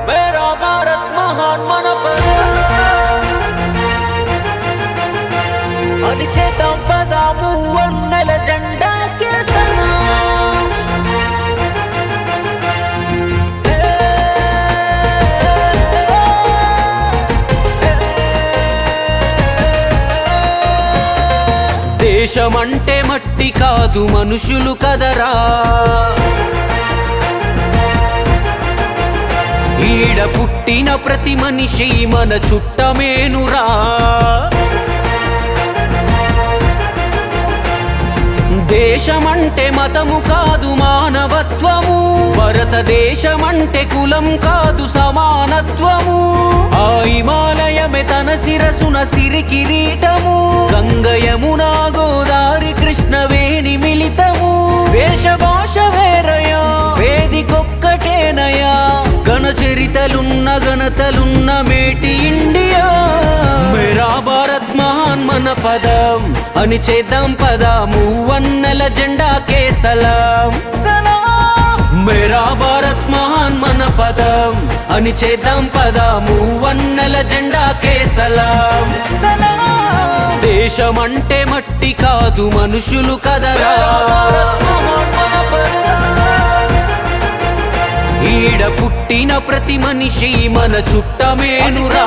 मेरा भारत महान मन पर అనిచేద్దాం పదాము వన్నెల జెండాకే సలాం దేశమంటే మట్టి కాదు మనుషులు కదరా ఈడ పుట్టిన ప్రతి మనిషి మన చుట్టమేనురా దేశమంటే మతము కాదు మానవత్వము భారతదేశమంటే కులం కాదు సమానత్వము ఆ హిమాలయమే తన శిరసున సిరి కిరీటము గంగ యమున గోదావరి కృష్ణవేణి మిళితము వేష భాష వేరయా వేదికొక్కటేనయా ఘన చరితలున్న ఘనతలున్న మేటి ఇండియా మేరా భారత్ మహాన్ మన పదం అని చేద్దాం పదాము వన్నెల జెండాకే సలాం మేరా భారత్ మహాన్ మన పదం అని చేద్దాం పదాము వన్నెల జెండాకే సలాం దేశమంటే మట్టి కాదు మనుషులు కదరా ఈడ పుట్టిన ప్రతి మనిషి మన చుట్టమేనురా